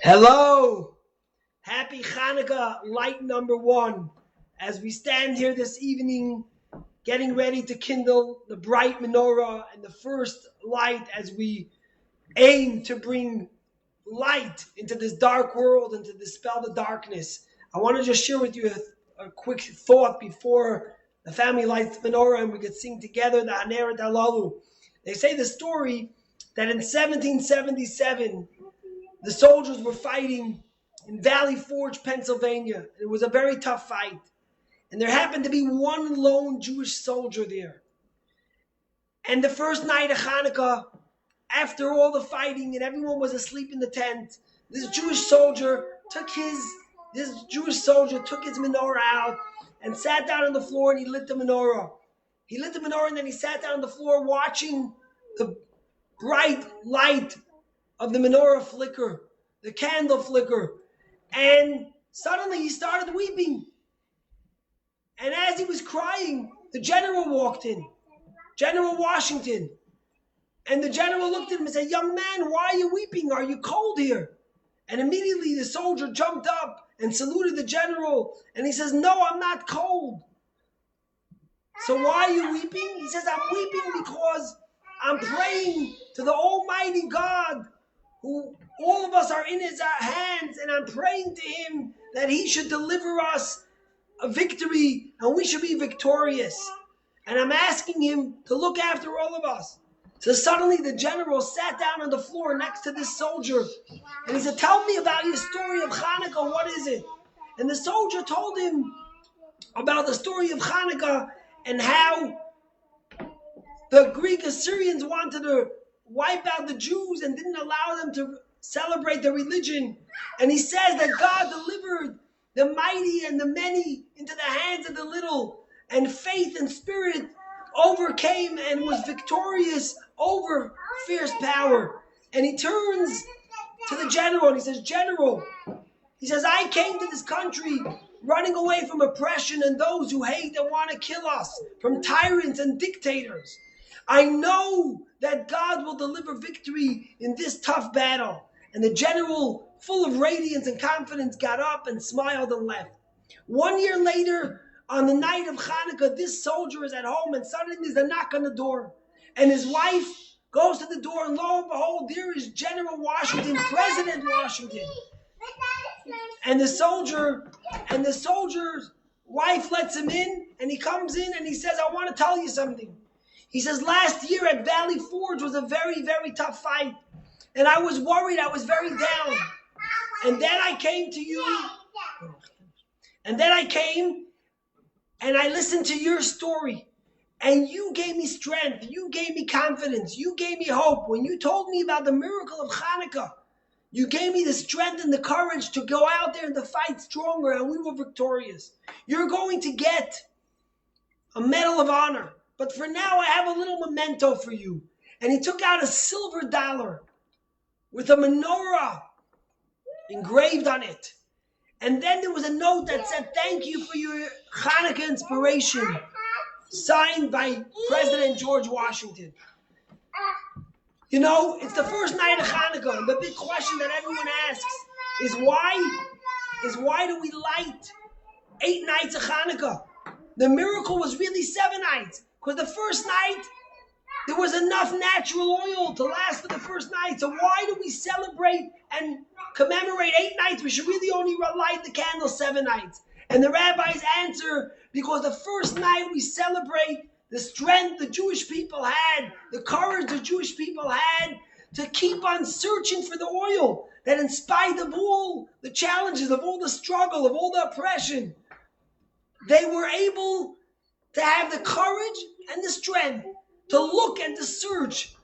Hello, happy Chanukah, light number one. As we stand here this evening, getting ready to kindle the bright menorah and the first light as we aim to bring light into this dark world and to dispel the darkness. I want to just share with you a quick thought before the family lights the menorah and we could sing together the Haneret Halalu. They say the story that in 1777, the soldiers were fighting in Valley Forge, Pennsylvania. It was a very tough fight. And there happened to be one lone Jewish soldier there. And the first night of Hanukkah, after all the fighting and everyone was asleep in the tent, this Jewish soldier took his menorah out and sat down on the floor and he lit the menorah. He lit the menorah and then he sat down on the floor watching the bright light of the menorah flicker, the candle flicker, and suddenly he started weeping. And as he was crying, the general walked in, General Washington. And the general looked at him and said, "Young man, why are you weeping? Are you cold here?" And immediately the soldier jumped up and saluted the general. And he says, "No, I'm not cold." "So why are you weeping?" He says, "I'm weeping because I'm praying to the Almighty God, who all of us are in his hands, and I'm praying to him that he should deliver us a victory and we should be victorious. And I'm asking him to look after all of us." So suddenly the general sat down on the floor next to this soldier and he said, "Tell me about your story of Hanukkah, what is it?" And the soldier told him about the story of Hanukkah and how the Greek Assyrians wanted to wipe out the Jews and didn't allow them to celebrate their religion. And he says that God delivered the mighty and the many into the hands of the little, and faith and spirit overcame and was victorious over fierce power. And he turns to the general and he says, "General," he says, "I came to this country running away from oppression and those who hate and want to kill us, from tyrants and dictators. I know that God will deliver victory in this tough battle." And the general, full of radiance and confidence, got up and smiled and left. 1 year later, on the night of Hanukkah, this soldier is at home and suddenly there's a knock on the door. And his wife goes to the door and lo and behold, there is General Washington, President Washington. And the soldier's wife lets him in and he comes in and he says, "I want to tell you something." He says, "Last year at Valley Forge was a very, very tough fight. And I was worried, I was very down. And then I came to you. And then I came and I listened to your story. And you gave me strength. You gave me confidence. You gave me hope. When you told me about the miracle of Hanukkah, you gave me the strength and the courage to go out there and to fight stronger. And we were victorious. You're going to get a Medal of Honor. But for now, I have a little memento for you." And he took out a silver dollar with a menorah engraved on it. And then there was a note that said, "Thank you for your Hanukkah inspiration," signed by President George Washington. You know, it's the first night of Hanukkah. And the big question that everyone asks is why do we light 8 nights of Hanukkah? The miracle was really 7 nights. Because the first night, there was enough natural oil to last for the first night. So why do we celebrate and commemorate 8 nights? We should really only light the candle 7 nights. And the rabbis answer, because the first night we celebrate the strength the Jewish people had, the courage the Jewish people had to keep on searching for the oil. That in spite of all the challenges, of all the struggle, of all the oppression, they were able to have the courage and the strength to look and to search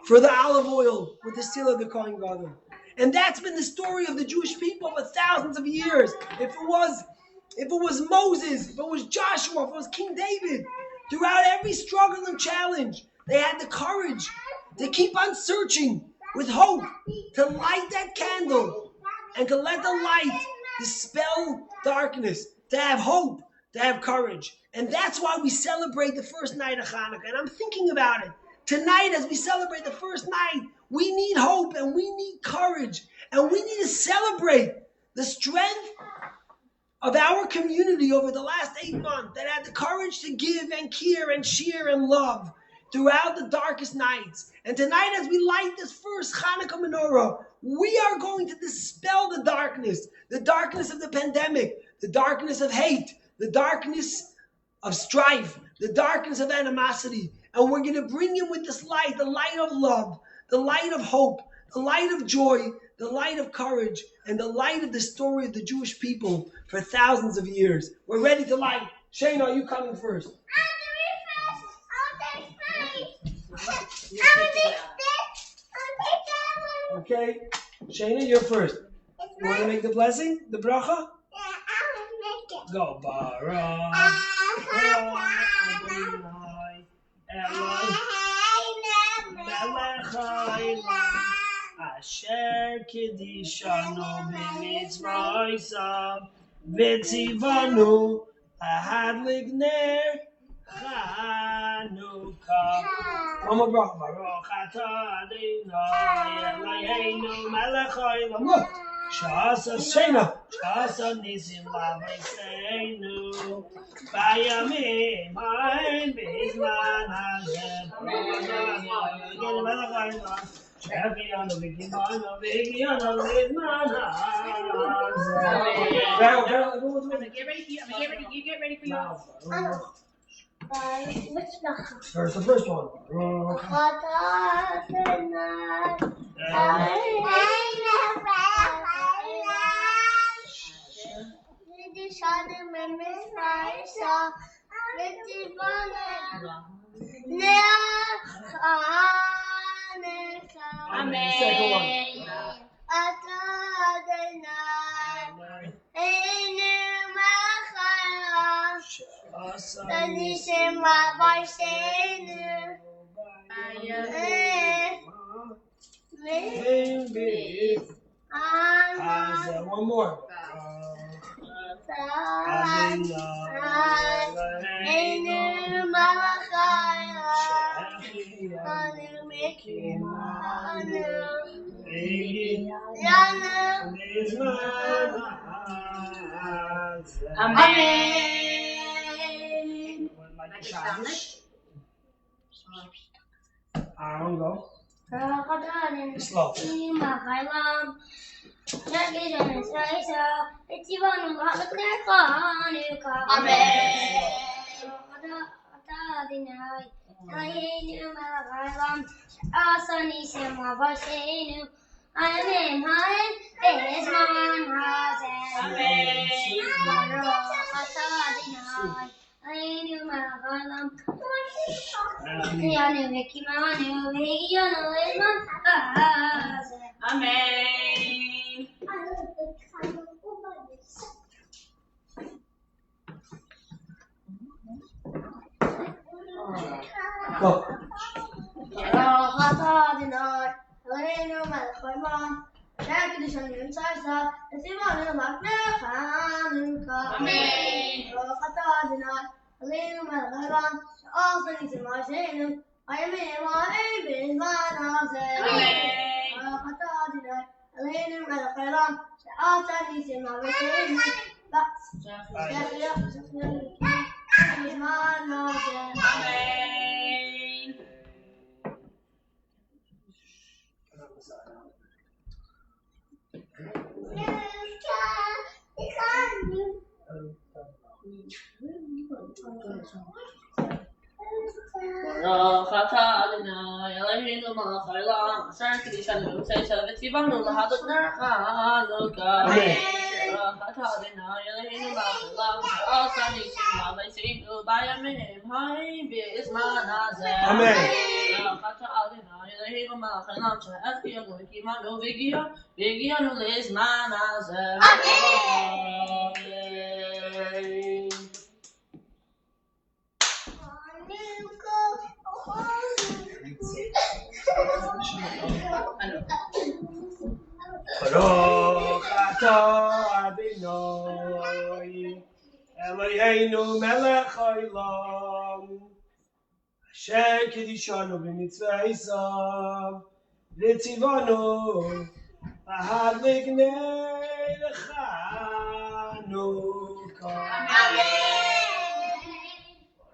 for the olive oil with the seal of the Kohen Gadol. And that's been the story of the Jewish people for thousands of years. If it was Moses, if it was Joshua, if it was King David, throughout every struggle and challenge, they had the courage to keep on searching with hope, to light that candle and to let the light dispel darkness, to have hope, to have courage. And that's why we celebrate the first night of Hanukkah. And I'm thinking about it. Tonight, as we celebrate the first night, we need hope and we need courage. And we need to celebrate the strength of our community over the last 8 months that had the courage to give and care and share and love throughout the darkest nights. And tonight, as we light this first Chanukah menorah, we are going to dispel the darkness of the pandemic, the darkness of hate, the darkness of strife, the darkness of animosity. And we're going to bring in with this light, the light of love, the light of hope, the light of joy, the light of courage, and the light of the story of the Jewish people for thousands of years. We're ready to light. Shane, are you coming first? Okay, Shayna, you're first. You want to make the blessing, the bracha? Yeah, I will make it. Go, Baruch. Asher Kedishanu b'mitzvaysav v'tzivanu lahadlik ner Chanukah. One more bracha. Baruch atah Adonai Eloheinu melech haolam. Look. Shasa Shena. Shasa nisim l'avoseinu. Bayamim ha'em b'zman hazeh. Melech haolam. Shechianu v'kimanu v'higianu l'zman hazeh. Get ready. You get ready for yours. First, the first one. Amen. Second one. One more. Amen. Aaron, go. Slow. Amen. Go. Baruch atah Adonai Eloheinu melech haolam asher kedishanu b'mitzvaysav v'tzivanu lahadlik ner Chanukah. Baruch atah Adonai Eloheinu melech haolam asher nisim l'avoseinu bayamim ha'em b'zman hazeh. Baruch atah Adonai Eloheinu melech haolam shechianu v'kimanu v'higianu l'zman hazeh. Baruch atah Adonai Eloheinu melech haolam asher kedishanu b'mitzvaysav v'tzivanu Halignei Chanukah.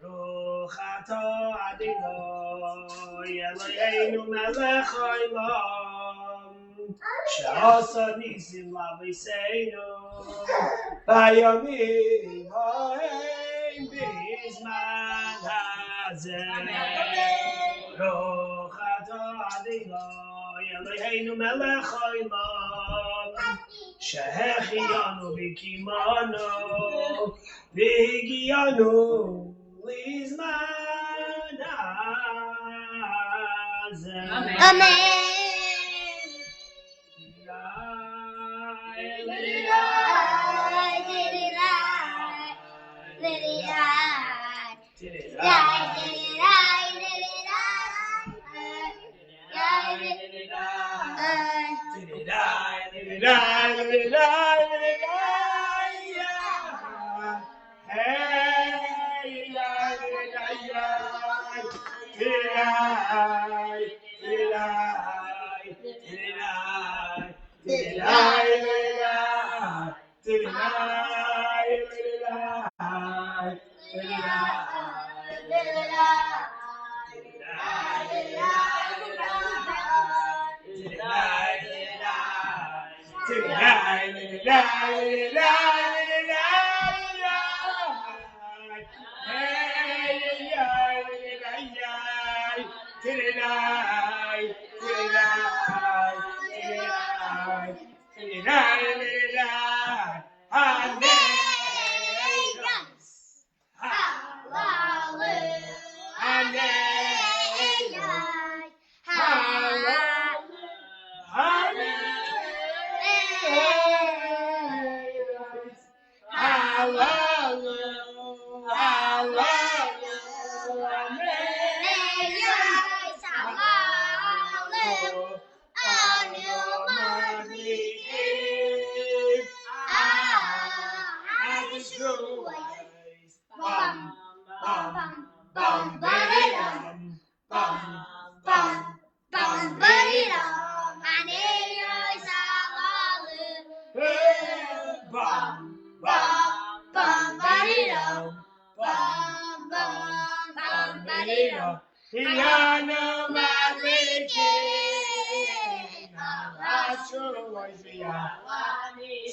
Baruch atah Adonai Eloheinu melech haolam she'asa nisim l'avoseinu bayomim ha'em b'zman hazeh. Baruch atah Adonai Eloheinu melech haolam she'hechianu v'kimanu v'higianu Lizman hazeh. Amen.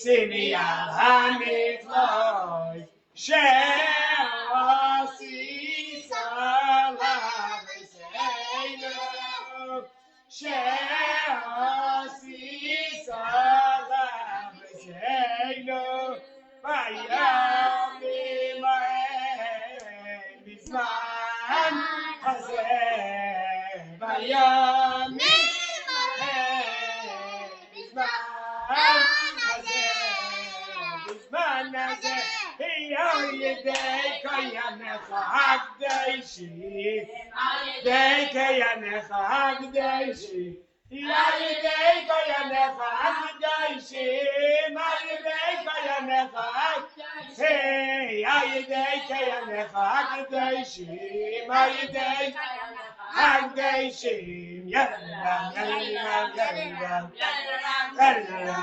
Simi al hanifloy she'asi salameinu she'asi salameinu vayamim ha'em b'zman hazeh vayamim ha'em b'zman Yedei kayanecha hagdeishi, Yedei kayanecha hagdeishi, Yedei kayanecha hagdeishi, Yedei kayanecha hagdeishi, Yedei kayanecha hagdeishi, Yedei hagdeishi, Yadam yadam yadam yadam yadam.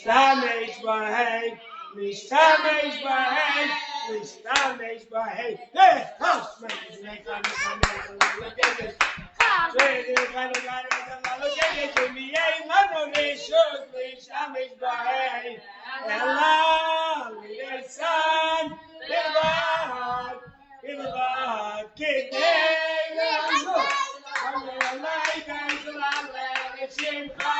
Stamesh b'hei, mishtamesh b'hei, mishtamesh b'hei. Kosh meis mechanukah mechanukah. Shreidei chanukah mechanukah. Miyei lanu rishus mishtamesh b'hei. Elah li'esan bilvad, bilvad kidei l'azut. Amelei k'ezlan le'shimcha.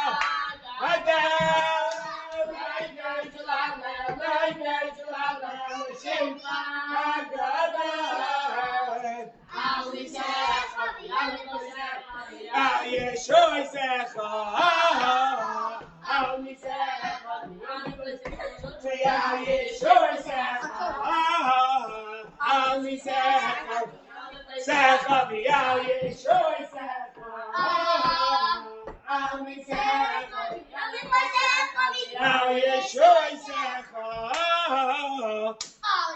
Yeshua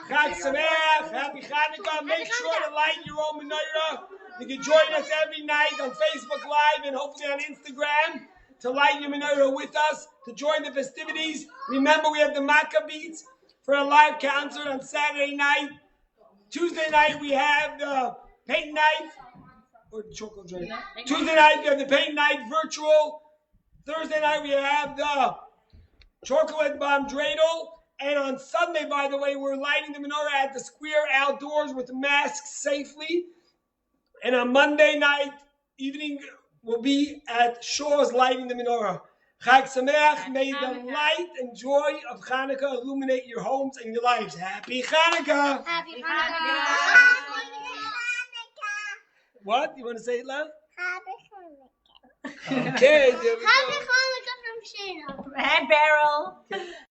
Chag Sameach, happy Chanukah. Make sure to light your own menorah. You can join us every night on Facebook Live and hopefully on Instagram to light your menorah with us, to join the festivities. Remember, we have the Maccabees for a live concert on Saturday night. Tuesday night, we have the paint night. Or chocolate drink. Tuesday night, we have the paint night virtual. Thursday night, we have the chocolate bomb dreidel. And on Sunday, by the way, we're lighting the menorah at the square outdoors with masks safely. And on Monday night evening, we'll be at Shaw's lighting the menorah. Chag Sameach, may the light and joy of Chanukah illuminate your homes and your lives. Happy Chanukah! Happy Hanukkah! What? You want to say it loud? Happy Hanukkah! Okay, there we go. Happy Hanukkah from Shana. And Beryl.